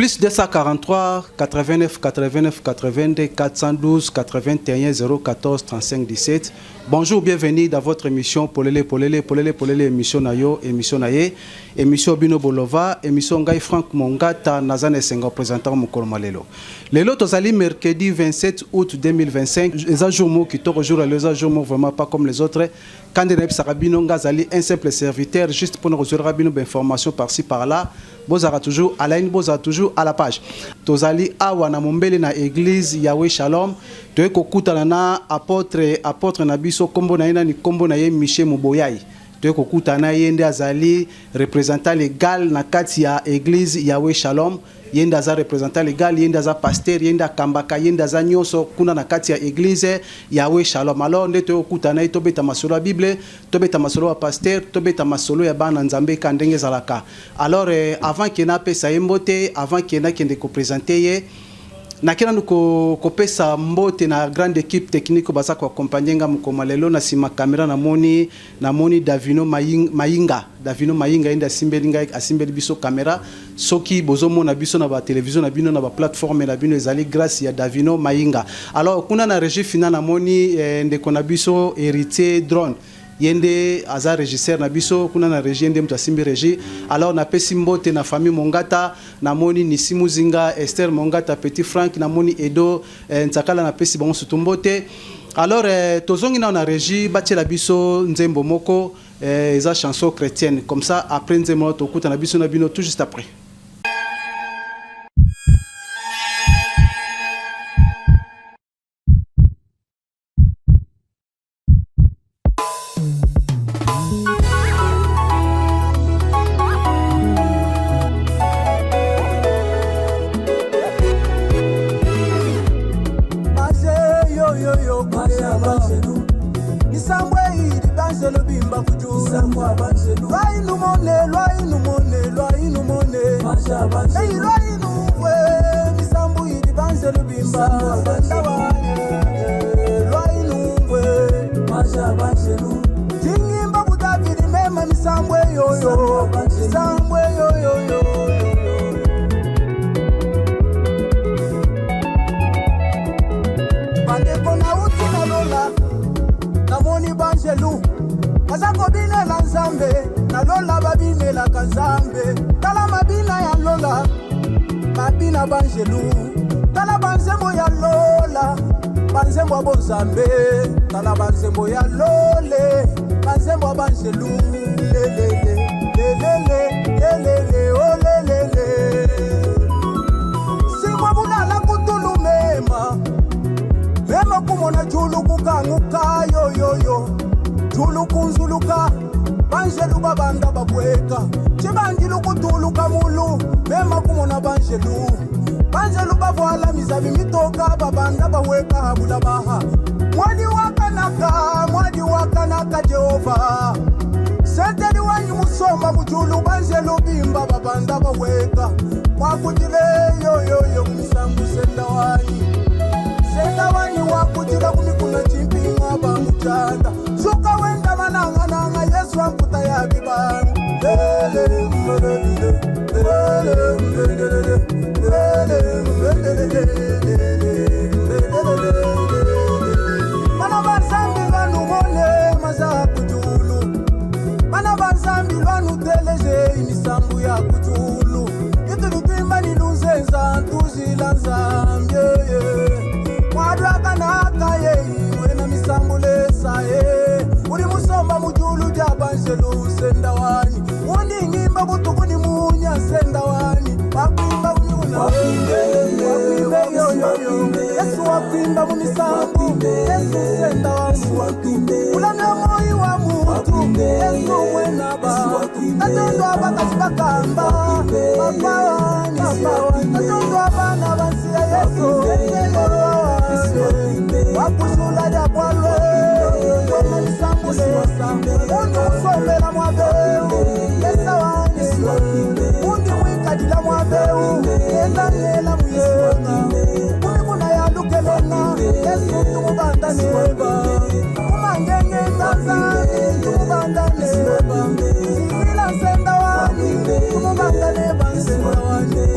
Plus 243 89 89 82 412 81 014 35 17. Bonjour, bienvenue dans votre émission Polele émission Nayo, émission Naye, émission Bino Bolova, émission Ngai Frank Mongata, Nazane Senga, présentant Mokolo Malelo. Lelo tozali mercredi 27 août 2025, les ajourments qui te rejoignent, les ajourments vraiment pas comme les autres. Quand des Sarabino Ngazali, un simple serviteur, juste pour nous recevoir d'informations par-ci par-là. Bozara toujours à la ligne, bozara toujours à la page. Tozali awa na mombele na église Yahweh Shalom. Toye kokuta na apôtre na biso kombo na ina ni kombo na ye Michel Muboyai. Toye kokuta na yende azali représentant légal na kati ya église Yahweh Shalom. Yende aza représentant légal, yende aza pasteur, yende akambaka, yende aza nyonso kuna na kati ya église Yahweh Shalom. Alors nde toye kokuta na to beta masolo ya Bible, to beta masolo ya pasteur, to beta masolo ya bana nzambe ka ndenge zalaka. Alors avant qu'il na pesa yembote, avant qu'il na kende ko présenter ye nakena nuko kopesa mbote na grande équipe technique basa ko accompagner nga mukomalelo na sima camera na moni Davino Mayinga enda simbelinga asimbeli biso camera soki bozomo na biso na ba télévision na bino na ba plateforme na bino ezali grâce ya Davino Mayinga. Alors kuna na régie finale na moni ndeko na biso héritier drone yende aza régisseur na biso kuna na régie yende mtu asimbi régie. Alors na pesi mbote na famille Mongata na moni Nisimu Zinga, Esther Mongata, Petit Frank na moni Edo ntakala na pesi bango sutumbote. Alors tozongi na régie bati la biso nzembo moko eza chanson chrétienne comme ça après nzembo to kuta na biso na bino tout juste après.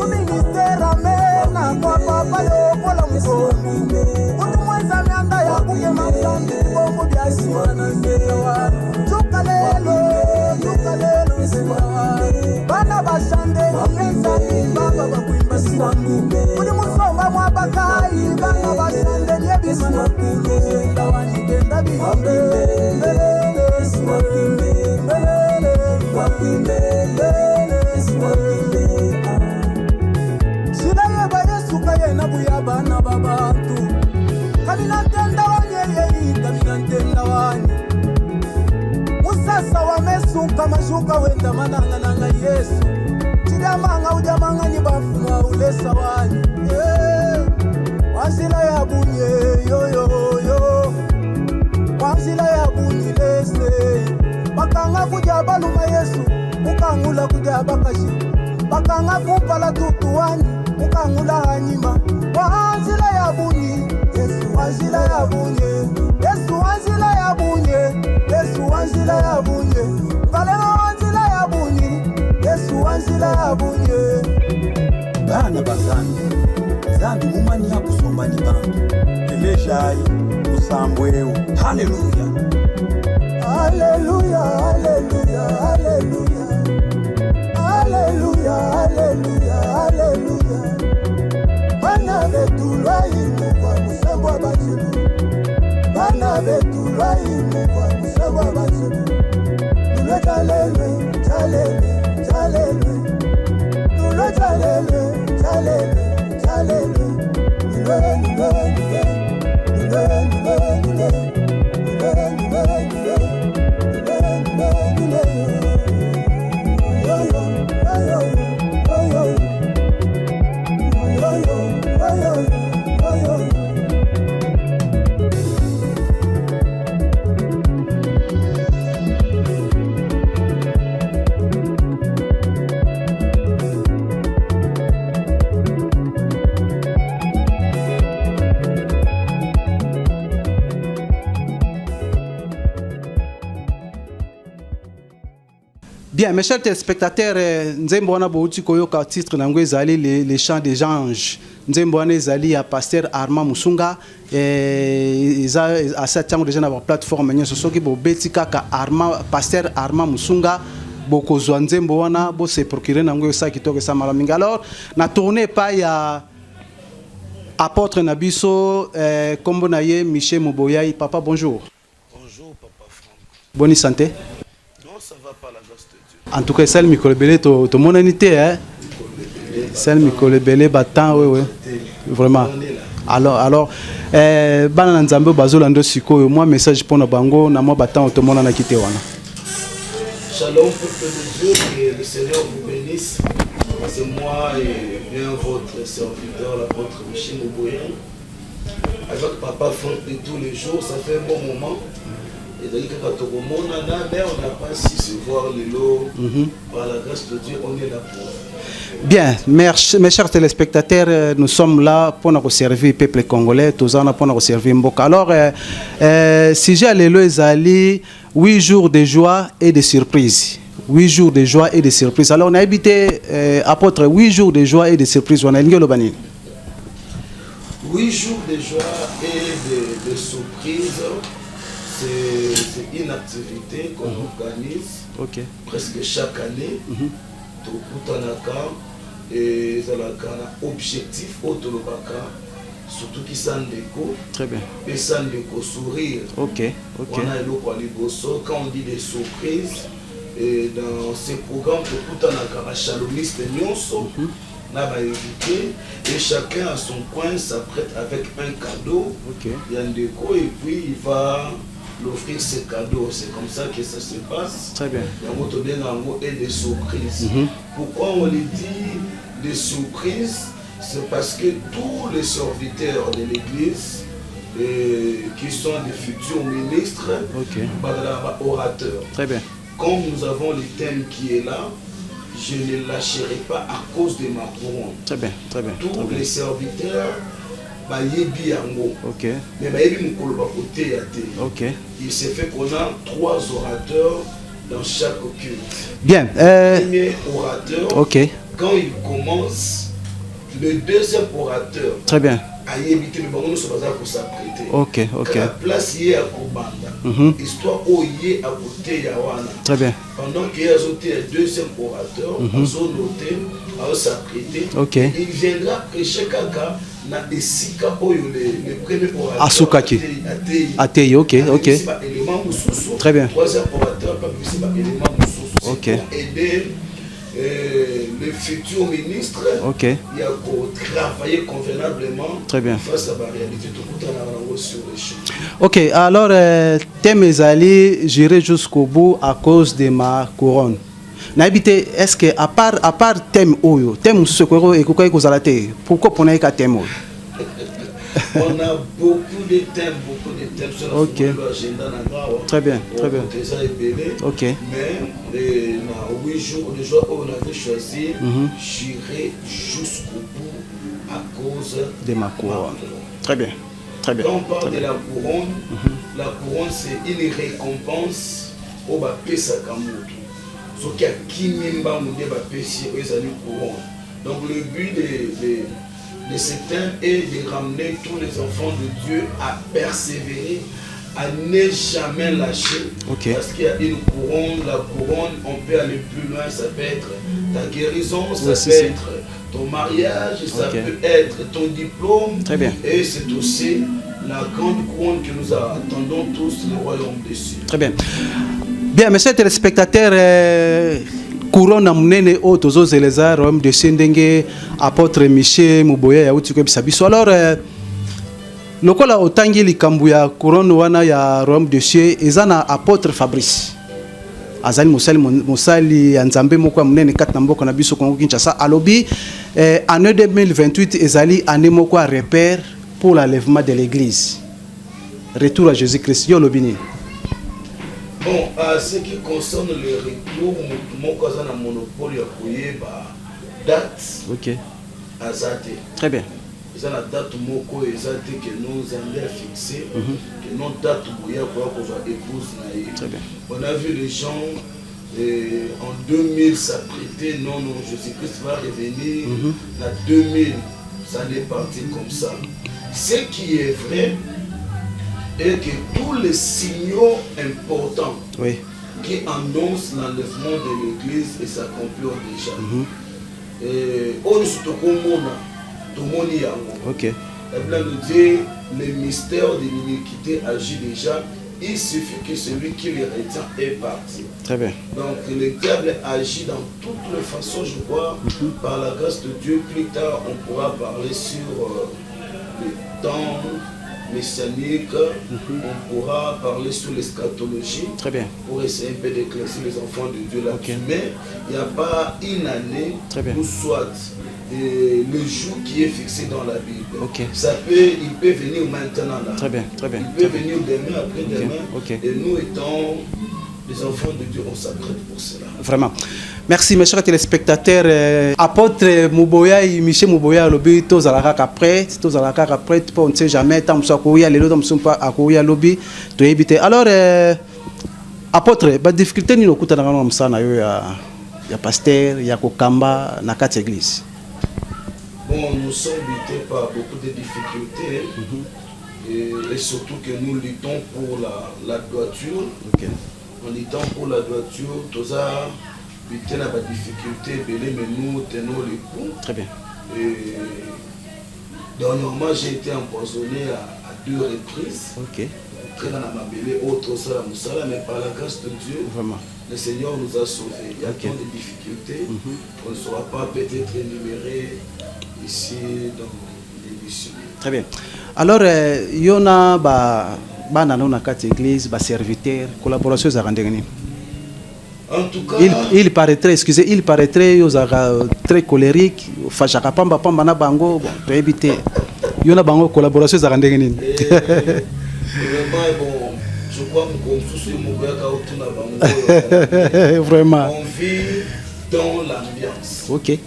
Ministério tenda wani tenda bimbe shida yeba Yesu kayena buya bana babantu kamina tenda wani kamina tenda wani musasa wamesuka mashuka wenda mananga nanga Yesu chidamanga ujamanga ni bafuma ulesa wani wanzila ya bunye yo yo yo wanzila ya bunye lese bakanga kuja baluma Yesu ukangula kuja bakashi bakanga kupala tutuwani ukangula hanyima wanzila ya bunye Yesu wanzila ya bunye Yesu wanzila ya bunye Yesu wanzila ya bunye kalema wanzila ya bunye Yesu wanzila ya bunye bana bazani zambi mumani ya kusomba ni bantu eleshai usambweu haleluya haleluya haleluya haleluya haleluya haleluya haleluya bana betulwa imuva musabwa bachilu bana betulwa imuva musabwa bachilu nule talele talele talele nule talele talele Bien, mes chers téléspectateurs, Nzembo wana bouti koyoka titre nango ezali les chants des anges. Nzembo wana ezali à pasteur Armand Musunga eza à cette temps déjà na plateforme nyoso soki bo betika ka Armand pasteur Armand Musunga boko zwa Nzembo wana bo se procurer nango ça kitoko sa malaminga. Alors na tourner pas ya apôtre Nabiso kombo na ye Michel Moboyai. Papa bonjour. Bonjour papa Franck. Bonne santé. Non, ça va pas la grâce de Dieu. En tout cas, celle Mikolo Belé, to mon unité, hein. Celle Mikolo Belé, battant, oui, oui. Vraiment. Alors, Bana Nzambe Bazolando Siko, moi message pour na bango, na moi battant, to mon anakité wana. Shalom pour que Dieu, que le Seigneur vous bénisse. C'est moi et bien votre serviteur, l'apôtre Michel Moboyai. Avec papa Franck de tous les jours, ça fait un bon moment. Et donc, quand on n'a pas si se voir les lots, par la grâce de Dieu, on est là pour. Bien, mes chers téléspectateurs, nous sommes là pour nous servir le peuple congolais, tous en pour nous servir Mboka. Alors, si j'ai les lots, 8 jours de joie et de surprise. 8 jours de joie et de surprise. Alors, on a habité, apôtre, 8 jours de joie et de surprise. On a une 8 jours de joie et de surprise. C'est une activité qu'on organise presque chaque année. Et ça a un objectif autolobaka, surtout qui s'en déco. Très bien. Et s'en déco sourire. Ok. On a quand on dit des surprises, et dans ces programmes, tout un chalomiste nyonso. Et chacun à son coin s'apprête avec un cadeau. Il y a un déco et puis il va l'offrir ses cadeaux. C'est comme ça que ça se passe. Très bien. Et des surprises. Pourquoi on les dit des surprises? C'est parce que tous les serviteurs de l'église qui sont des futurs ministres, orateurs. Très bien. Comme nous avons le thème qui est là, je ne lâcherai pas à cause de ma couronne. Très bien, très bien. Tous très les bien. serviteurs, il s'est fait qu'on a 3 orateurs dans chaque culte. Bien. Le premier orateur, ok. quand il commence, le deuxième orateur très bien. ayebite le bango so baza ko s'apprêter. OK, OK. La place yé à Kobanda. Histoire au yé à côté ya wana. Très bien. Pendant qu'il y a un deuxième orateur, on zone noté à s'apprêter. OK. Il viendra prêcher kaka na esika oyo le premier orateur. Asukaki. Atei, OK, OK. Très bien. Troisième orateur pas ici ba élément mususu. OK. Pour aider le futur ministre, OK. il a travaillé convenablement. Très bien. Face à la réalité, tout le monde sur les choses. OK, alors thème ezali, j'irai jusqu'au bout à cause de ma couronne. N'habité, est-ce que à part thème oyo, thème ce que et quoi que te, pourquoi prenez qu'à thème oyo? On a beaucoup de thèmes sur OK. l'agenda. Très bien, très bien. OK. Mais dans 8 jours, les jours où on avait choisi, j'irai jusqu'au bout à cause de ma couronne. Très bien, très bien. Quand on parle de la couronne, c'est une récompense au Bapesa Kamoto. Ce qui a Kimimba Moudé Bapesi aux années couronne. Donc le but de ce thème est de ramener tous les enfants de Dieu à persévérer, à ne jamais lâcher. OK. Parce qu'il y a une couronne, la couronne, on peut aller plus loin, ça peut être ta guérison, ça peut être ton mariage, ça peut être ton diplôme. Très bien. Et c'est aussi la grande couronne que nous attendons tous, le royaume des cieux. Très bien. Bien, mes chers téléspectateurs, couronne amnene o tozo zeleza royaume de Sendenge apôtre Michel Muboya ya uti ko bisabiso. Alors lokola otangi likambu ya couronne wana ya royaume de cieux ezana apôtre Fabrice azali musali ya nzambe moko amnene kat na mboka na biso Congo Kinshasa alobi année 2028 ezali année moko a repère pour l'enlèvement de l'église. Retour à Jésus-Christ. Yo lobini. Bon, à ce qui concerne le retour, mon cousin a monopole à couiller date. OK. Azate. Très bien. C'est la date moko ezate que nous avons fixé, que notre date bouillée pour avoir épouse naïe. Très bien. On a vu les gens en 2000 s'apprêter, non, Jésus-Christ va revenir. En 2000, ça n'est parti comme ça. Ce qui est vrai, et que tous les signaux importants qui annoncent l'enlèvement de l'église et s'accomplissent déjà. OK. La Bible nous dit le mystère de l'iniquité agit déjà. Il suffit que celui qui les retient est parti. Très bien. Donc le diable agit dans toutes les façons, je crois, par la grâce de Dieu. Plus tard, on pourra parler sur le temps messianique, on pourra parler sur l'eschatologie. Très bien. Pour essayer un peu d'éclaircir les enfants de Dieu là-dessus. Mais il n'y a pas une année ou soit le jour qui est fixé dans la Bible. Il peut venir maintenant là. Très bien, très bien. Il peut venir demain, après-demain. Et nous étant les enfants de Dieu, on s'apprête pour cela. Vraiment. Merci mes chers téléspectateurs. Apôtre Muboya et Michel Muboya lobby tous à la rac après, on ne sait jamais tant que ça courir les autres sont pas à courir lobby to éviter. Alors apôtre, ba difficulté ni lokuta na ngam sana yo ya pasteur, ya kokamba na quatre église. Bon, nous sommes habités par beaucoup de difficultés et surtout que nous luttons pour la droiture. En luttant pour la droiture, tous ça lutter la difficulté, mais nous tenons les coups. Très bien. Et dernièrement, j'ai été empoisonné à 2 reprises. Très dans ma belle, autre ça, mais par la grâce de Dieu, vraiment, le Seigneur nous a sauvés. Il y a tant de difficultés, on ne sera pas peut-être énuméré ici dans l'émission. Très bien. Alors, il y en a dans quatre églises, serviteurs, collaboration en tout cas, il paraîtrait, très colérique, fachaka pamba na bango, bon, éviter. Il y en a bango collaboration vraiment bon, je crois que vraiment. On vit dans l'ambiance. OK.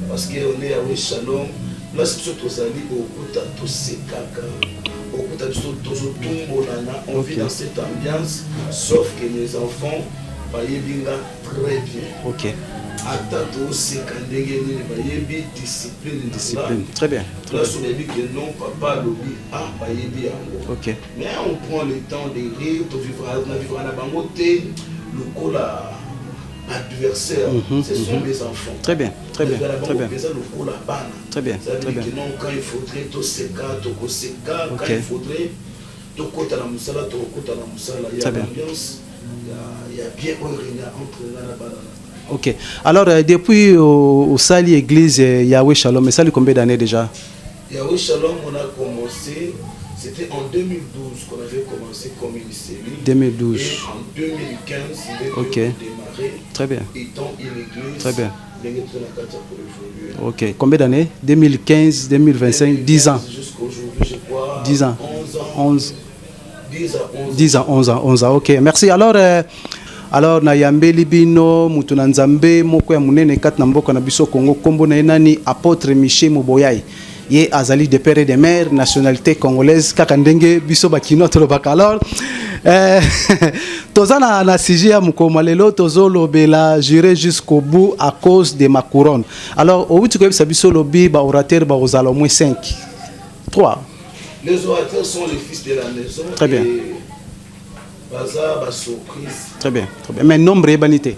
Parce qu'on est à Shalom, là c'est surtout ça dit au on vit dans cette ambiance, sauf que les enfants, très bien. OK. Attends, c'est quand il discipline. Discipline. Très bien. Là, on a dit que non, papa, lobby, ah, ok. Mais on prend le temps de rire, de vivre à la bangoté, le col adversaire, ce sont mes enfants. Très bien, très bien, très bien. Très bien, très bien. Non, quand il faudrait, tout seka, quand il faudrait, tout côté la musala, tout côté la musala, il y a l'ambiance, il y a bien entre la banane. Ok. Alors, depuis au Sali Église Yahweh Shalom, ça fait combien d'années déjà? Yahweh Shalom, on a commencé, c'était en 2012 qu'on avait commencé comme une série. 2012. Et en 2015, il est démarré. Très bien. Étant une église. Très bien. Ok. Combien d'années? 2015, 2025, 10 ans. Jusqu'aujourd'hui, je crois. 10 ans. 11 ans. 11 ans. Ok. Merci. Alors na yambeli bino mutu na nzambe moko ya munene kat na mboka na biso Congo kombo na nani apôtre Michel Moboyai ye azali de père et de mère nationalité congolaise kaka ndenge biso bakino tolobaka. Alors tozana na sujet ya mukoma lelo tozolobela juré jusqu'au bout à cause de ma couronne. Alors outi ko bisa biso lobi ba orateur ba ozala au moins 5 3. Les orateurs sont les fils de la maison. Très bien. Surprise. Très bien, très bien. Mais nombre et banité.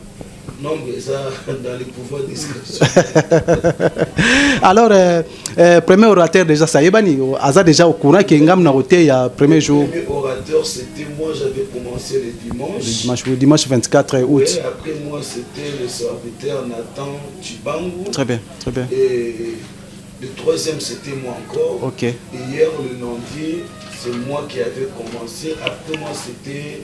Nombre ça dans les pouvoirs discrétion. Alors, premier orateur déjà, ça y est bani. Aza déjà au courant qu'il y a un il y a premier jour. Le premier orateur, c'était moi, j'avais commencé le dimanche 24 août. Et après moi, c'était le serviteur Nathan Chibangu. Très bien, très bien. Et le troisième, c'était moi encore. Ok. Et hier, le lundi, c'est moi qui avais commencé. Après moi, c'était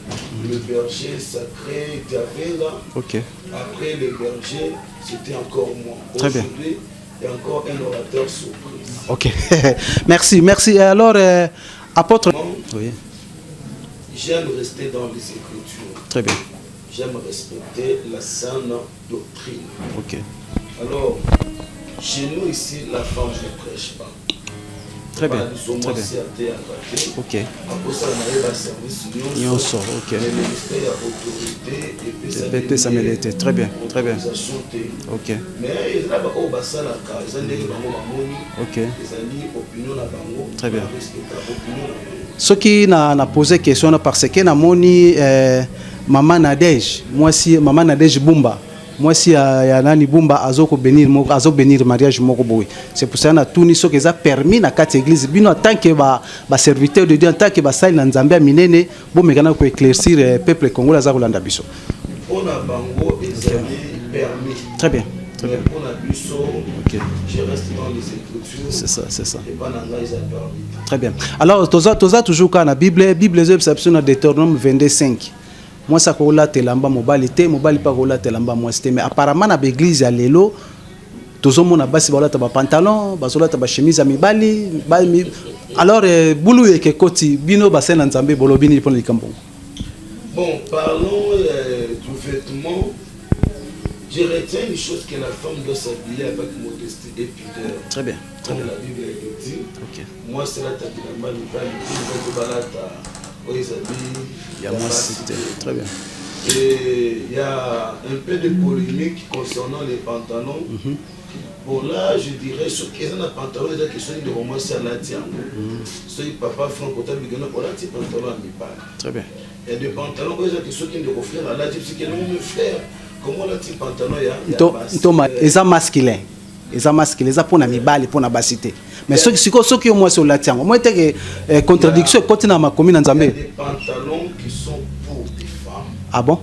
le berger sacré Gavela. Ok. Après le berger, c'était encore moi. Très bien. Aujourd'hui, il y a encore un orateur surprise. Ok. Merci. Alors, apôtre. Oui. J'aime rester dans les Écritures. Très bien. J'aime respecter la saine doctrine. Ok. Alors, chez nous ici, la femme ne prêche pas. Très bien. Très bien. Ok. Ok. Très bien. Très bien. Ok. Ok. Très bien. Ce qui n'a posé question parce que na moni maman Nadège, moi si maman Nadège Bumba. Moi si ya nani Bumba azoko bénir mariage moko boy. C'est pour ça na tout ni ce que ça permis na quatre église bino en tant que ba serviteur de Dieu, en tant que ba sali na Nzambe minene bo mekana ko éclaircir peuple congolais za kolanda biso. On a bango examen permis. Très bien. Très bien. On a biso. OK. Je reste dans les Écritures. C'est ça. Et pas dans les permis. Très bien. Alors toza toujours quand la Bible exception dans Deutéronome 22:5. Moi ça ko la telamba mobali pas ko la telamba moi c'était mais apparemment na l'église ya lelo tozo mona basi ba la ba pantalon ba zola ta ba chemise ya mibali alors bulu yeke koti bino ba sena nzambe bolobini pour le campo. Bon, parlons du vêtement. Je retiens une chose que la femme doit s'habiller avec modestie et pudeur. Très bien. Comme la Bible dit. OK. Moi c'est la tabilamba le balata. Il y a moi c'était très bien. Et il y a un peu de polémique concernant les pantalons. Bon là, je dirais ce qui est dans le pantalon, c'est la question de romancer à la tienne. Ce papa Franck on a des pantalons à mi-part. Très bien. Il y a des pantalons, il y a des questions qui de offrir à la type, c'est que mon frère, comment on a des pantalons, il y a masculin. Eza masculin, eza pour na mibali, pour na basité. Mais ceux qui ont moi sur la tienne, moi c'est que contradiction côté na ma commune Nzambe. Il y a des pantalons qui sont pour des femmes. Ah bon?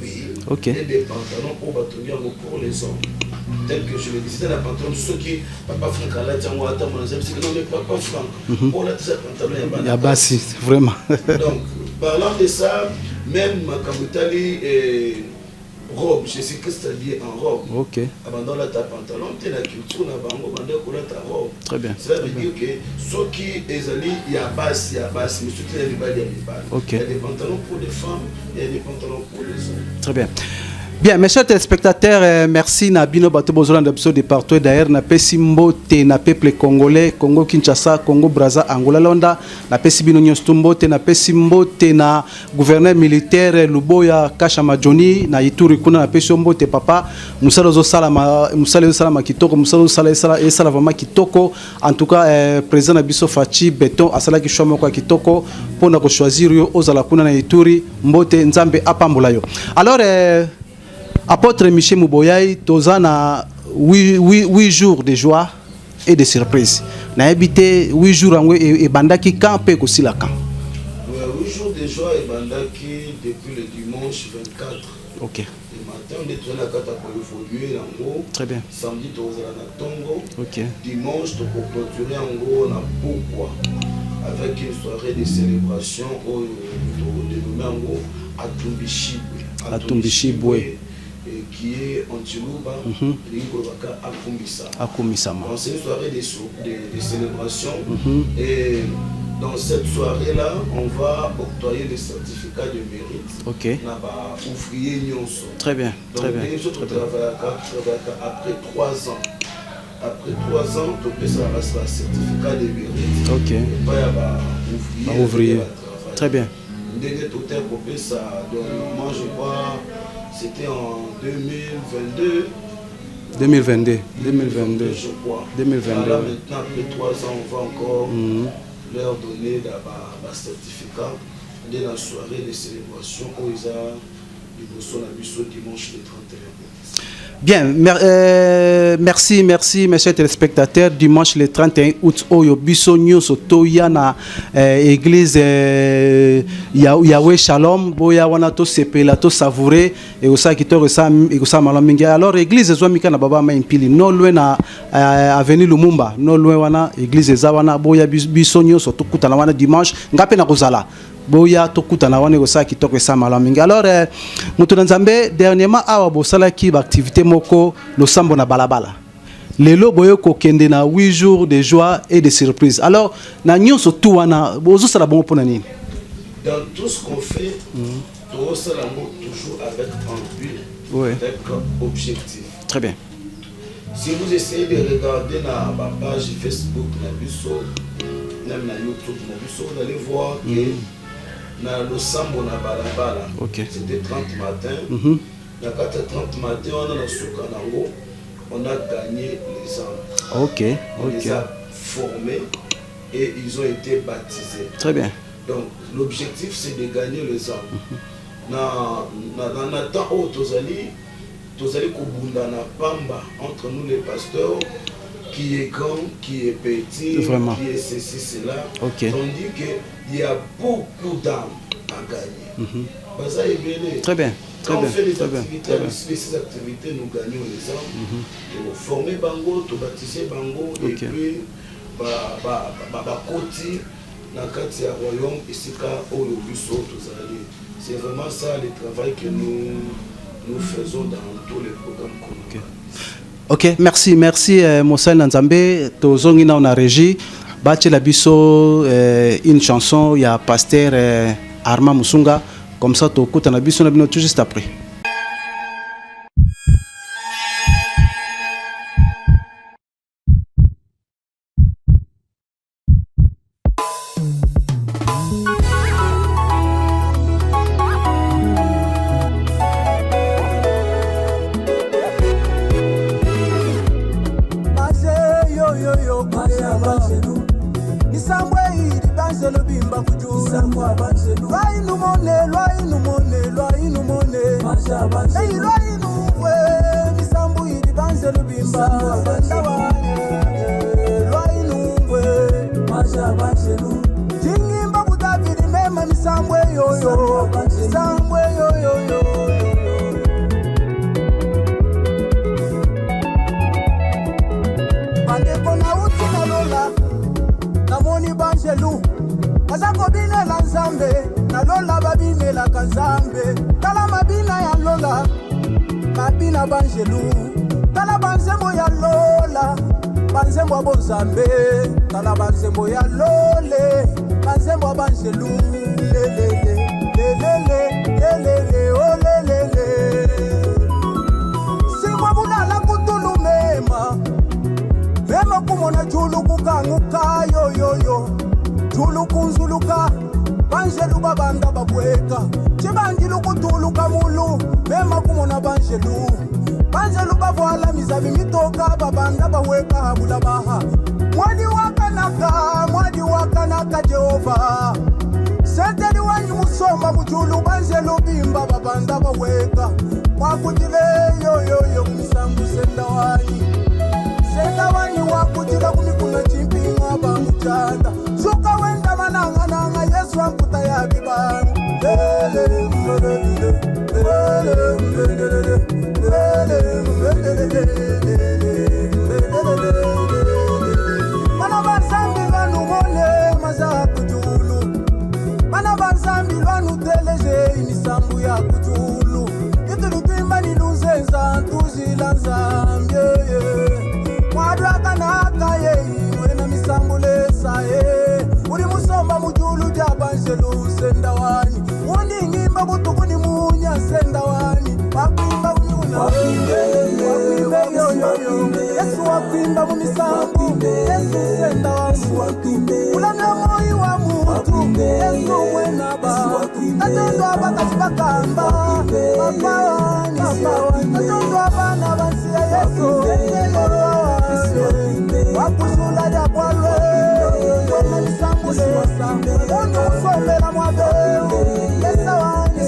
Oui. OK. Et des pantalons pour les hommes. Tel que je le disais, c'est la pantalon ceux qui papa Franck à la tienne ou à ta mon c'est que non mais papa Franck. Pour la tête pantalon il y a basi vraiment. Donc parlant de ça, même ma Kamutali et robe, Jésus-Christ habillé en robe. OK. Abandonne ta pantalon, tu es la culture, ta robe. Très bien. Cela veut dire que ceux qui ezali, il y a basse, mais ceux qui ont des balles, il y a des balles. OK. Il y a des pantalons pour les femmes, il y a des pantalons pour les hommes. Très bien. Bien, mes chers téléspectateurs, merci Nabino Batobozola de partout d'ailleurs na Pesimbo te na peuple congolais, Congo Kinshasa, Congo Brazza, Angola Londa, na Pesibino Nyostumbo te na Pesimbo te na gouverneur militaire Luboya Kashama Johnny na Ituri kuna na Pesimbo te papa Musalo Salama kitoko Musalo Sala vraiment kitoko en tout cas président Nabiso Fachi Beton asala ki choix moko kitoko pona ko choisir yo ozala kuna na Ituri mbote nzambe apambola yo. Alors apôtre Michel Mouboyaï, tozana 8 jours de joie et de surprise. Na habité 8 jours et bandaki campé ko silaka. 8 jours de joie et bandaki depuis le dimanche 24. OK. Le matin on est tourné à Kata pour évoluer en gros. Très bien. Samedi tozala na Tongo. OK. Dimanche to pour clôturer en gros na Pourquoi avec une soirée de célébration au dénommé en gros Atumbishibwe. Qui est Antilouba, Akumisama. C'est une soirée de célébration. Et dans cette soirée-là, on va octroyer des certificats de mérite. OK. Très bien. Très bien. Après 3 ans. Après 3 ans, tu peux savoir un certificat de mérite. OK. Et pas ouvrier. Très bien. Moi, je crois. C'était en 2022. 2022, je crois. 2022. Là, maintenant, après 3 ans, on va encore leur donner un certificat de la soirée de célébration où ils ont dimanche le 31. Bien, merci mes chers téléspectateurs. Dimanche le 31 août, Oyo Biso Nyonso Toya na église Yahweh Shalom, Boya wana to sepela to savourer et osa kitoro sa malamingi. Alors église Zwamika na baba Maimpili no loin na avenue Lumumba, no loin wana église Zawana Boya Biso Nyonso to kutana wana dimanche ngape na kozala. Boya tokutana wane kosa kitoko esa malamingi. Alors mutu nzambe dernièrement awa bosala ki ba activité moko lo sambo na balabala. Lelo boyo ko kende na 8 jours de joie et de surprise. Alors na nyonso tu wana bozo sala bongo pona nini? Dans tout ce qu'on fait, tout ça toujours avec un but, avec objectif. Très bien. Si vous essayez de regarder na page Facebook na biso, même na YouTube na biso, vous allez voir que na le sambo na balabala. Okay. C'était 30 matin. Na 30 matin, on a Soukanango, on a gagné les âmes. OK. On les a formés et ils ont été baptisés. Très bien. Donc l'objectif c'est de gagner les âmes. Dans le temps où Tozali Kubunda na Pamba entre nous les pasteurs, qui est grand, qui est petit, vraiment, qui est ceci, cela. Okay. Tandis qu'il y a beaucoup d'âmes à gagner. Très bien. Quand on fait des activités, ces activités, nous gagnons les âmes. Et former Bango, to baptiser Bango, et puis Koti, Nakati à Royaume, ici, au Lobuso, c'est vraiment ça le travail que nous faisons dans tous les programmes qu'on a. OK, merci Moussa Nzambe, tozongi na on régie. Bache la biso une chanson, il y a pasteur Armand Musunga, comme ça to kuta na biso na bino tout juste après. kukanguka yoyoyo tulukunzuluka banjelu babanda babweka chibandilu kutuluka mulu mema kumona banjelu bavoala mizabi mitoka babanda baweka habula baha mwadi wakanaka Jehova seteli wanyu musoma mujulu banjelu bimba babanda baweka wakutile yoyoyo misambu senda wanyi wakutila kumikuna chimpinga bamujanda suka wenda mananga Yesu amputa ya bibangu Bana bansambi banu mone maza kujulu Bana bansambi banu teleje imisambu ya kujulu Itulipimba niluzenza tuzila nzambye Mwadwaka naka ye wena misambu lesa ye Uri musomba mujulu jabanjelu senda wani Undi ngimba kutukuni munya senda wani Wakwimba unyuna Yesu wakwimba mumisambu Yesu senda wani Ulanga moi wa mutu Yesu wena ba Tatondo abakasi bakamba Mapawani Tatondo abana bansiya Yesu Wakusula ya kwalwe Wena misambu lesa Undi usomela mwabeu Lesa wani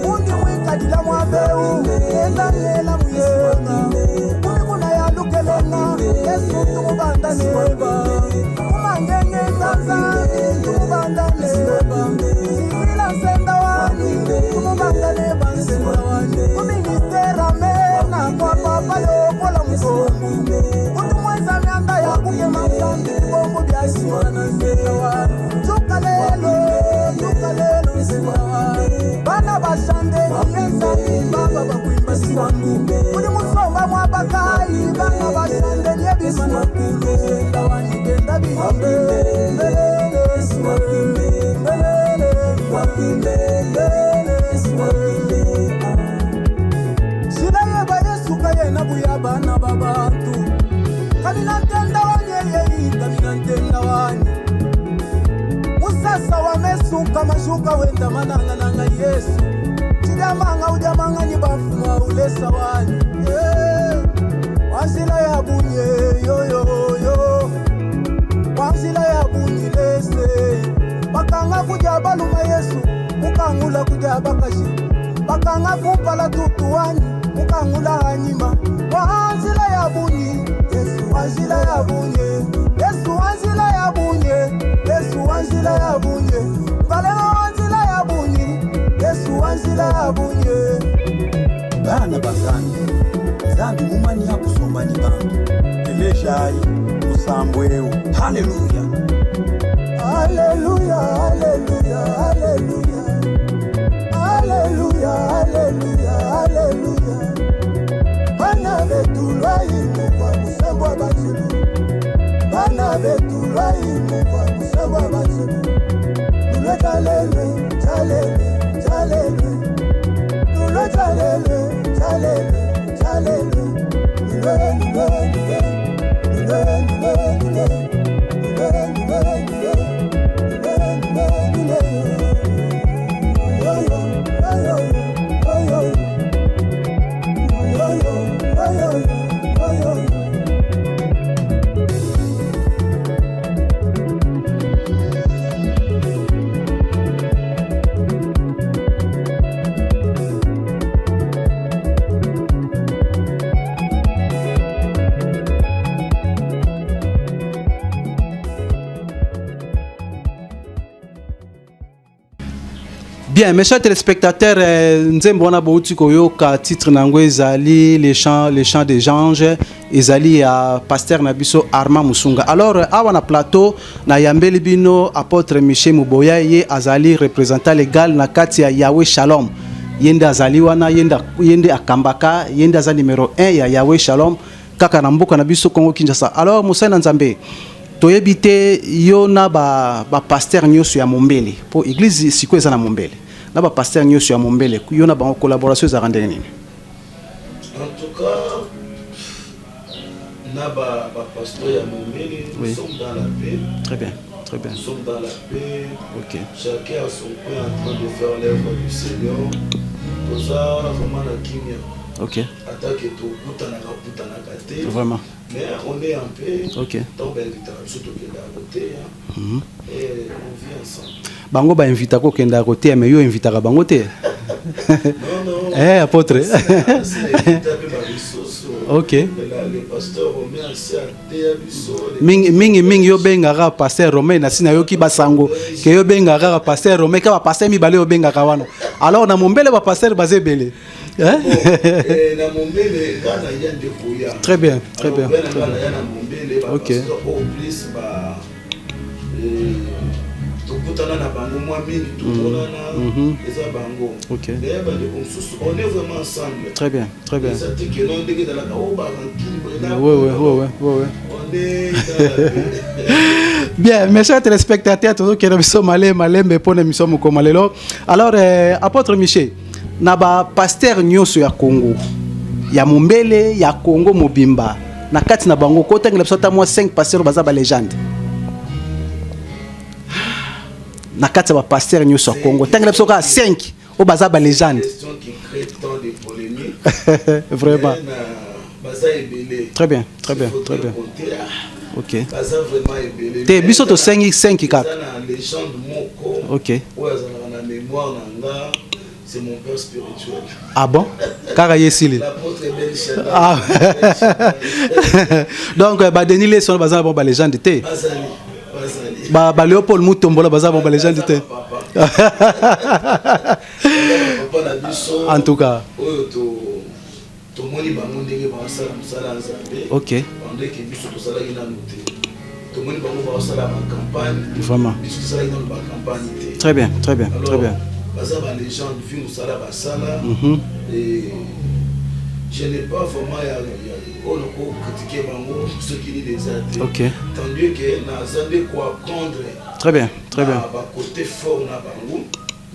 Undi mwikadila mwabeu Enda nyela muyena Unikuna ya lukelena Yesu tumubanda neba Umangenge ngaza Tumubanda neba Sivila senda wani Tumubanda neba senda wani Kuministera mena Kwa papa yokola mzongu Utumweza mianda ya kuke mamsandi Bombo biasi wana senda wani Tukalelo senda wani Bana basande Yesa baba bakuimba siwangu Uli musomba mwabakai Bana basande Nyebima na kulu Senda wani kenda bihimbe Shida yeba Yesu kaye na buya bana babatu Kamina ntenda wanye kamina ntenda wanye Musasa wa mesuka mashuka wenda mananga nanga Yesu Chidamanga ujamanga nyibafuwa ulesa wanye Wanzila ya bunye yo Wanzila ya bunye lese Bakanga kuja baluma Yesu Mukangula kuja bakashi Bakanga kupala tutuwani Mukangula hanyima Wanzila ya bunye Yesu wanzila ya bunye Yesu wanzila ya bunye Yesu wanzila ya bunye Kalema wanzila ya bunye Yesu wanzila ya bunye Bana Zambi mumani ya kusomba ni bantu Eleshai Musambweu Haleluya Haleluya Haleluya Haleluya Haleluya Haleluya Haleluya Bana betulwa imuva musambwa bachilu Bana betulwa imuva musambwa bachilu Nule talele Nule talele Bien, mes chers téléspectateurs, Nzembona Bouti Koyoka, titre Nango Ezali, les chants des anges, Ezali à Pasteur Nabiso Arma Musunga. Alors, à plateau, na Yambeli Bino, apôtre Michel Muboya, Ye Azali, représentant légal, na Katia Yahweh Shalom. Yenda Azali wana, Yende Akambaka, Yenda Azali numéro 1, ya Yahweh Shalom, Kaka Nambuka Nabiso Kongo Kinshasa. Alors, Moussa Nzambe, toyebite yo na ba pasteur nyoso ya Mombele. Po église siko eza na Mombele. Na ba pasteur nyoso ya Mombele, yo na ba collaboration za randenge nini? En tout cas, na ba pasteur Yamoumele, nous sommes dans la paix. Très bien, très bien. Nous sommes dans la paix. Ok. Chacun à son coin en train de faire l'œuvre du Seigneur. Tout ça, vraiment la kimia. Ok. Attaque tout, putanaka. Vraiment. Mais on est en paix. Ok. Donc, surtout qu'il y a à côté. Et on vit ensemble. Bango ba invita ko kenda côté mais yo invita ka bango te. Non. Eh apôtre. Ok. Le pasteur Romain c'est à mingi yo benga pasteur Romain na sina yo ki basango ke yo benga pasteur Romain ka pasteur mi balé yo benga ka wana. Alors na mombele ba pasteur bazebele. na mombele kana yande koya. Très bien, très bien. Ok. Ok. On est vraiment ensemble. Très bien, très bien. Ouais. On est bien, mes chers téléspectateurs, toujours qui sont malais pour l'émission Mukomalelo. Alors, apôtre Michel, naba pasteur nyoso ya Congo, ya Mombele, ya Congo Mobimba, na kati na bango kota ngela sota moi 5 pasteurs baza ba légende. Na kati ba pasteur nyoso ya Congo, tangela soka 5 o baza ba légende. Question qui crée tant de polémiques. Vraiment. Baza ebele. Très bien, très bien, très bien. Ok. Baza vraiment ebele. Te biso to 5 4. Baza na légende moko. Ok. Oya za na mémoire nanga. C'est mon père spirituel. Ah bon? Car Yesili. L'apôtre Ben Shaddai. Ah. Donc, Denis les sont basés sur les gens de thé. Bazali. Léopold Moutombola basé sur les gens de thé. En tout cas. Ok. Vraiment. Très bien, très bien, très bien. Et je n'ai pas vraiment critiqué ce qui dit des athées. Ok. Tandis que nous avons quoi apprendre. Très bien, très bien. Côté fort,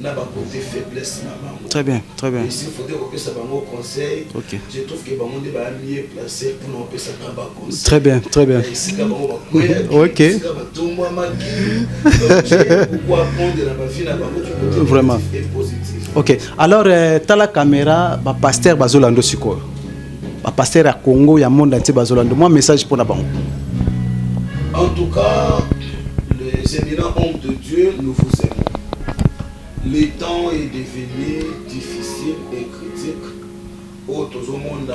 na côté faiblesse. Très bien, très bien. Ici, il faudrait que ça va au conseil. Ok. Je trouve que Bango est mieux placé pour nous faire ça conseil. Très bien, très bien. Ici, ok. Vraiment. Ok. Alors, tu as la caméra, le pasteur Bazolando Siko. Le pasteur à Congo, il y a un monde entier Bazolando. Moi, message pour la banque. En tout cas, les éminents hommes de Dieu, nous vous aimons. Le temps est devenu difficile et critique. Au monde,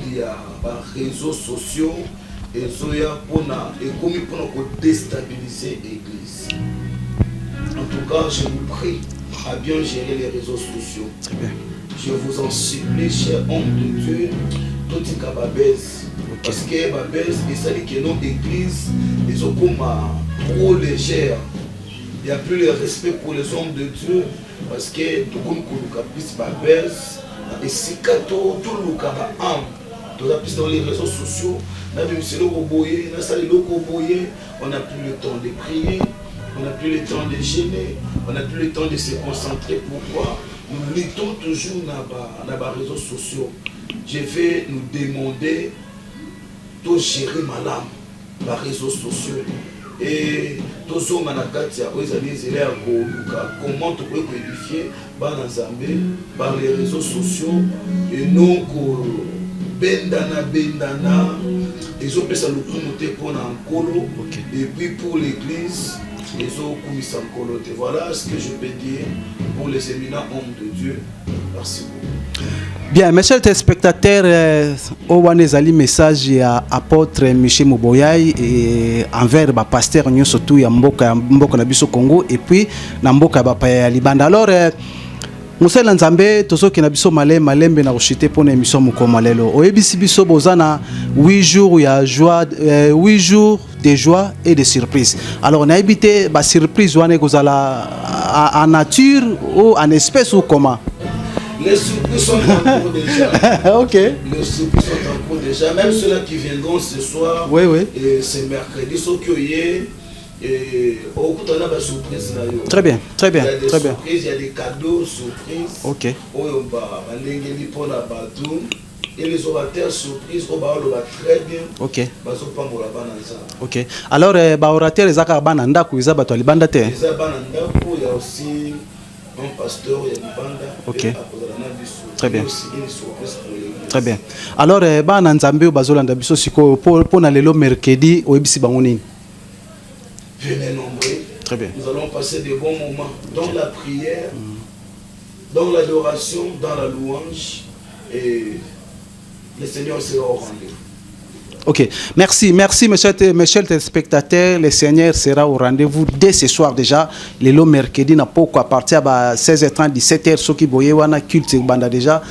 il y a des réseaux sociaux et commis pour déstabiliser l'Église. En tout cas, je vous prie à bien gérer les réseaux sociaux. Très bien. Je vous en supplie, chers hommes de Dieu, tout est capable. Parce que Babès, il s'agit que nos églises, ils sont comme trop légères. Il n'y a plus le respect pour les hommes de Dieu. Parce que tout le monde puisse Babès, et si tout le monde a dans les réseaux sociaux, on n'a plus le temps de prier, on n'a plus le temps de gêner, on n'a plus le temps de se concentrer. Pourquoi? Nous luttons toujours dans les réseaux sociaux. Je vais nous demander de gérer ma lame, les réseaux sociaux. Et tous hommes comment tu peux codifier par les réseaux sociaux et non bendana ils ont fait le communauté pour un colo et puis pour l'église ils ont commis ça colo. Voilà ce que je peux dire pour les éminents hommes de Dieu. Merci beaucoup. Bien, mes chers téléspectateurs, Owanezali message à apôtre Michel Moboyai et envers le pasteur surtout ya mboka na biso Congo et puis na mboka ya Libanda. Alors Moussel Nzambe tozo ki na biso malembe na rochité pour na émission Mukomalelo. Oyebisi biso bozana 8 jours ya joie 8 jours de joie et de surprise. Alors on a évité ba surprise wana kozala en nature ou en espèce ou comment? Les surprises sont en cours déjà. Ok. Les surprises sont en cours déjà. Même ceux-là qui viendront ce soir, oui, oui. Et c'est mercredi, ceux qui et au coup, on a des surprises là. Très bien, très bien. Il y a des très surprises, il y a des cadeaux surprises. Ok. On va pour la bateau. et les orateurs surprises au bar le très bien. Ok. Baso pas mo la bananza. Ok. Alors ba orateur ezaka bana ndako eza bato libanda te. Eza bana ndako il y a aussi un pasteur il y a libanda. Ok. Très bien. Très bien. Alors bana nzambe bazolanda biso siko pour na lelo mercredi oyebisi bango nini? Venez nombreux. Très bien. Nous allons passer de bons moments dans la prière, dans l'adoration, dans la louange, et le Seigneur sera au rendez-vous. Ok, merci, mes chers téléspectateurs. Le Seigneur sera au rendez-vous dès ce soir déjà. Le mercredi n'a pas à partir de 16h30, 17h, ceux qui voyaient wana culte banda déjà.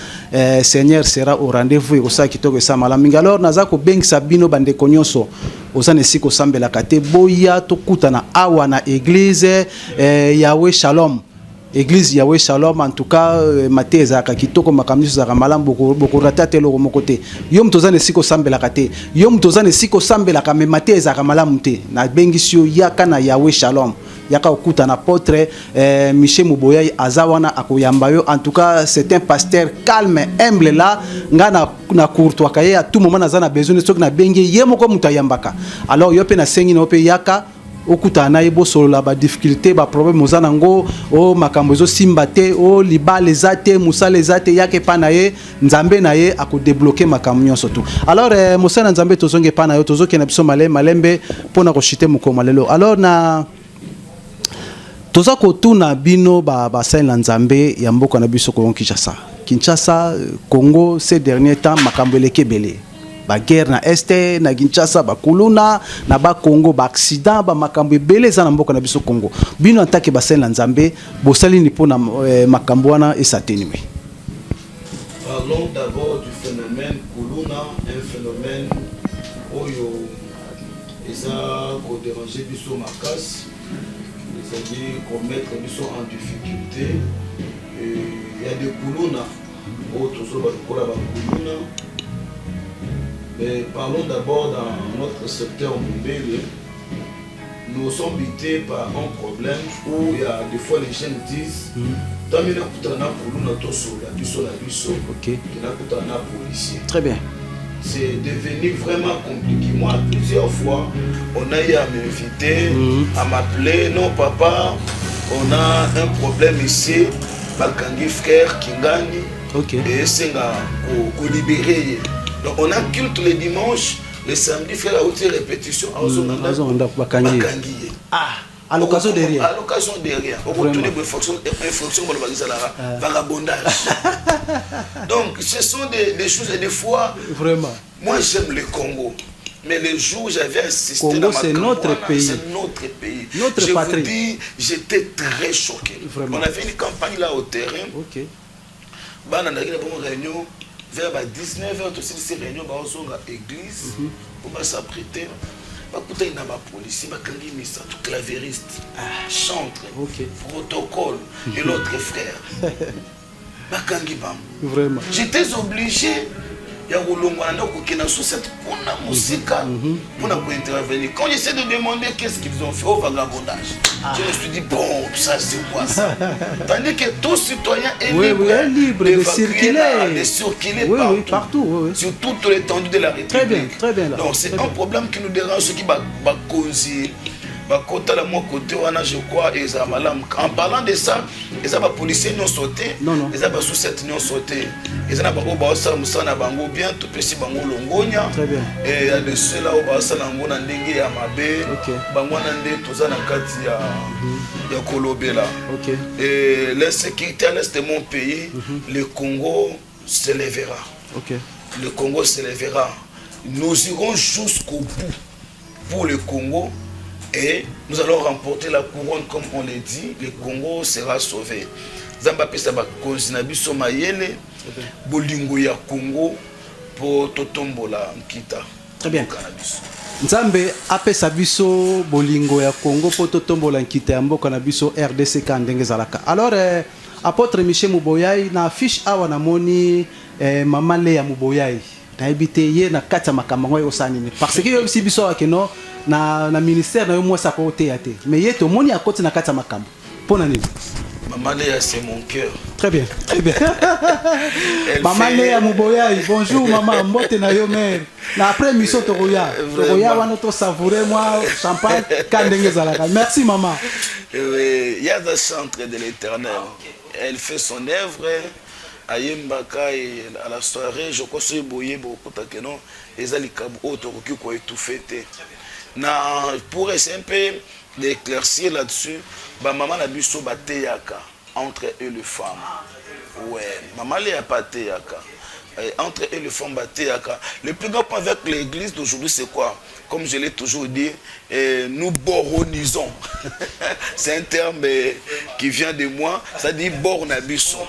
Seigneur sera au rendez-vous et au sa qui toque ça malaminga. Alors nazako beng sabino bande konyoso. Osane siko sambela kate boya to kutana awana église Yahweh Shalom. Église Yahweh Shalom en tout cas mateza ka kitoko makamisi za malam boko ratate lo mokote yom tozane siko sambela kate yom tozane siko sambela ka mateza ka malam te na bengisio yaka na Yahweh Shalom yaka okuta na apôtre Michel Muboya azawana akoyamba yo. En tout cas c'est un pasteur calme humble là ngana na courtois kaye à tout moment nazana besoin de sok na bengi yemoko mutayambaka. Alors yo pe na sengi no pe yaka okuta na yebo solo la ba difficulté ba problème ozanango o makambo zo simbate o libale zate musale zate yake panaye nzambe na ye ako débloquer makambo nyonso tout. Alors musana nzambe tozonge panayo tozoke na biso malembe pona ko chiter mukoma lelo. Alors na tozako tuna bino ba saint nzambe ya mboka na biso ko Kinshasa Congo ces derniers temps makambo elekebele ba guerre na este na Kinshasa ba kuluna na ba Congo ba accident ba makambo ebele za na mboka na biso Congo bino antake ba saint nzambe bosali ni pona makambo wana esateni. Parlons d'abord du phénomène kuluna, un phénomène oyo eza ko déranger biso makas, c'est-à-dire qu'on mettre biso en difficulté. Il y a des kuluna autour ba kuluna. Mais parlons d'abord dans notre secteur Mumbele. Nous sommes habités par un problème où il y a des fois les gens disent très bien. C'est devenu vraiment compliqué. Moi, plusieurs fois, on a eu à m'inviter, à m'appeler. Non, papa, on a un problème ici. Bakangi frère Kingani. Et c'est qu'on libérer. Donc on a culte les dimanches, les samedis, frère a aussi répétition. À l'occasion de rien. À l'occasion de rien. On retrouve des infractions vagabondage. Donc ce sont des choses et des fois. Vraiment. Moi j'aime le Congo. Mais le jour où j'avais assisté Congo, c'est notre pays. C'est notre pays. Notre patrie. Je vous dis, j'étais très choqué. Vraiment. On avait une campagne là au terrain. Ok. On a une réunion. Vers 19h, tous ces réunions, on a l'église pour s'apprêter. Il y a des policiers, des clavéristes, chantres, protocole et l'autre frère. Vraiment. J'étais obligé de cette musique pour intervenir. Quand j'essaie de demander qu'est-ce qu'ils ont fait au vagabondage, je me suis dit, bon, ça c'est quoi ça? Tandis que tout citoyen est libre de circuler partout. Sur toute l'étendue de la République. Très bien, très bien. Donc c'est un problème qui nous dérange, ce qui va causer. Côté, je crois, en parlant de ça, les policiers n'ont sauté, les sous-7 n'ont sauté. Ils ont bien tout petit bango longonia. Et il y a de ceux-là où basa lango na ndenge ya mabe, bango na ndenge toza na kati ya kolobela. Et l'insécurité à l'est de mon pays, le Congo se lèvera. Le Congo se lèvera. Nous irons jusqu'au bout pour le Congo. Et nous allons remporter la couronne comme on l'a dit, le Congo sera sauvé. Zambapé Saba Konzinabiso Mayele, Bolingo ya Congo pour Totombola Nkita. Très bien. Nzambe apesa biso Bolingo ya Congo pour Totombola Nkita ya mboka na biso RDC Kandenge Zalaka. Alors apôtre Michel Muboyai na affiche awa na moni Maman Léa Muboyai. Na habité ye na kata makambo yo sanini. Parce que yo biso akeno na ministère na yo mwasa ko te ate mais yeto moni akoti na kati makambo pona nini Maman Léa, c'est mon cœur. Très bien, très bien. Maman Léa Mouboyaï, bonjour maman, mbote na yo mère. Na après mission Toroya. Toroya wana to savourer moi champagne kandenge zalaka. Merci maman. Il y a le centre de l'Éternel. Elle fait son œuvre. À Yembaka et à la soirée, je crois que c'est Boye, beaucoup de non. Et ali kabu autoroki quoi étouffé. Na pour simple d'éclaircir là-dessus, bah maman a bu so bateyaka entre eux les femmes. Ouais, maman les a pas teyaka. Entre eux les femmes bateyaka. Le plus grand point avec l'église d'aujourd'hui c'est quoi? Comme je l'ai toujours dit, nous boronisons. C'est un terme qui vient de moi, ça dit bornabuson.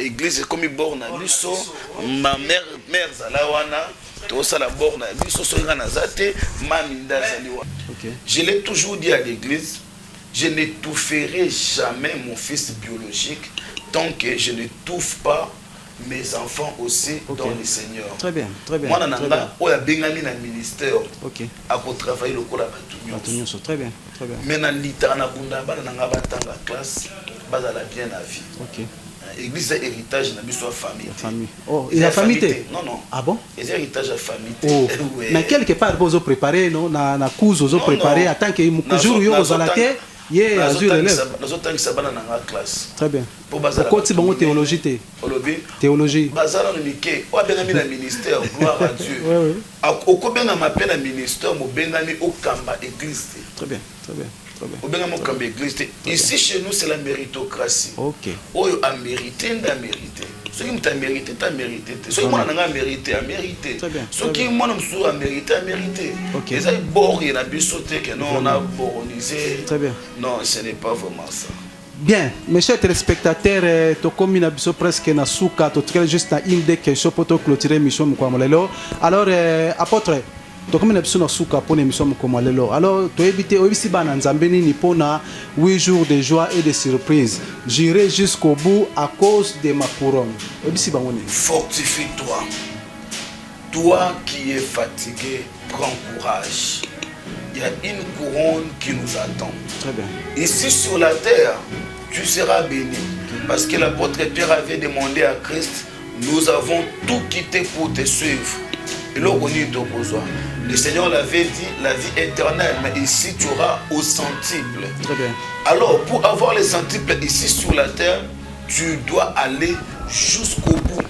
Église comme bornabuson, ma mère zalawana. Je l'ai toujours dit à l'église, je n'étoufferai jamais mon fils biologique tant que je n'étouffe pas mes enfants aussi dans le Seigneur. Très bien, très bien. Moi, je suis dans le ministère à travailler le cours de très bien, très bien. Mais dans la classe, je suis bien à vie. L'église est héritage de la famille. Oh, il y a famille? Non, non. Ah bon? C'est héritage de la famille. Oh. Mais quelque part, vous préparez, non? Na cause, vous préparez. Attends que jour où vous allez hier, azur élève. Nous autres qui sommes dans la classe. Très bien. Pourquoi tu as théologie? Théologie. Bazala no mike. O benami na ministère, gloire à Dieu. Oui, oui. O ko benga m'appelle na ministère, mo benami o kamba église. Très bien, très bien. Au Benga Mokambe église. Ici chez nous c'est la méritocratie. OK. Oyo a mérité, n'a mérité. Ceux qui m'ont mérité, t'as mérité. Ceux qui m'ont mérité, a mérité. Ceux qui m'ont mérité, a mérité. OK. Les gens bords, il y a bu sauté que non, on a boronisé. Très bien. Non, ce n'est pas vraiment ça. Bien, mes chers téléspectateurs, tu comme nous presque na souka, tu as juste une des questions pour clôturer l'émission Moukamolelo. Alors, apôtre, tu comme nous na souka pour l'émission Moukamolelo. Alors, tu évites aussi ban nzambeni ni pona 8 jours de joie et de surprise. J'irai jusqu'au bout à cause de ma couronne. Fortifie-toi. Toi qui es fatigué, prends courage. Il y a une couronne qui nous attend. Très bien. Ici sur la terre, tu seras béni. Parce que l'apôtre Pierre avait demandé à Christ, nous avons tout quitté pour te suivre. Et là, on est le Seigneur l'avait dit, la vie éternelle, mais ici tu auras au centuple. Très bien. Alors, pour avoir les centuples ici sur la terre, tu dois aller jusqu'au bout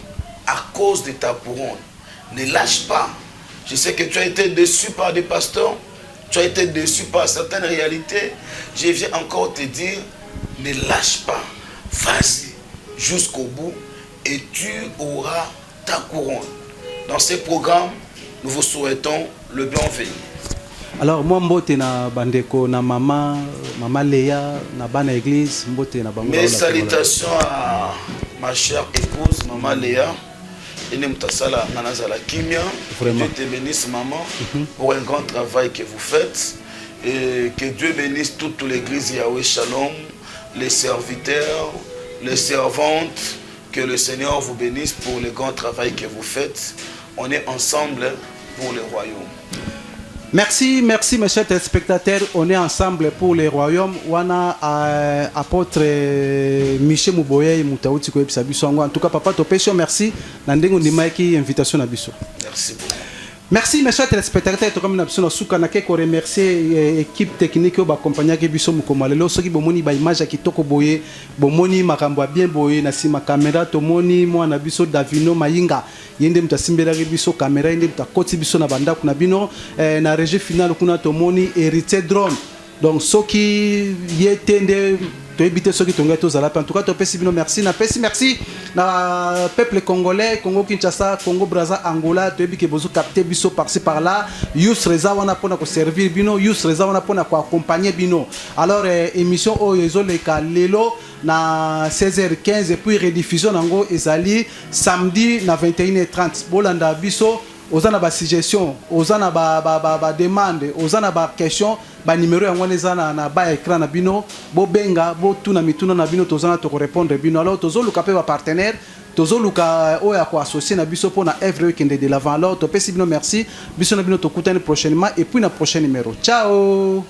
à cause de ta couronne. Ne lâche pas. Je sais que tu as été déçu par des pasteurs. Tu as été déçu par certaines réalités. Je viens encore te dire, ne lâche pas. Vas-y jusqu'au bout et tu auras ta couronne. Dans ce programme, nous vous souhaitons le bienvenu. Alors, moi, je suis bandeko na maman Léa, na bana église, mes salutations à ma chère épouse, maman Léa. Dieu te bénisse maman pour un grand travail que vous faites et que Dieu bénisse toute l'église Yahweh Shalom, les serviteurs, les servantes, que le Seigneur vous bénisse pour le grand travail que vous faites. On est ensemble pour le royaume. Merci, merci mes chers téléspectateurs. On est ensemble pour le royaume. Wana apôtre Michel Mouboye Moutaouti ko ebisabi songo. En tout cas papa topesio merci. Nandengo ndimaiki invitation na biso. Merci beaucoup. Merci mes chers téléspectateurs, to comme na biso na suka na ke ko remercier équipe technique ba accompagner ke biso mukomalelo soki bomoni ba image kitoko boye, bomoni makambo bien boye na sima caméra to moni mwana biso Davino Mayinga. Yende mutasimbera biso caméra yende mutakoti biso na banda kuna bino na régie finale kuna to moni héritier drone. Donc soki yetende to éviter ceux qui t'ont gâté aux alapes. En tout cas, merci. Merci na peuple congolais, Congo Kinshasa, Congo Brazza, Angola. Tu que vous capter biso par-ci par-là. Yus reza wana pona ko servir bino, yus reza wana pona ko accompagner bino. Alors émission oyezo le lelo na 16h15 et puis rediffusion nango ezali samedi na 21h30. Bolanda biso. Ozana ba suggestion, ozana ba demande, ozana ba question, ba numéro ya ngwana ezana na ba écran na bino, bo benga, bo tuna mituna na bino tozana to répondre bino. Alors tozoluka pe ba partenaire, tozoluka oya ko associer na biso pour na œuvre weekend de l'avant. Alors to pesi bino merci, biso na bino to kutani prochainement et puis na prochain numéro. Ciao.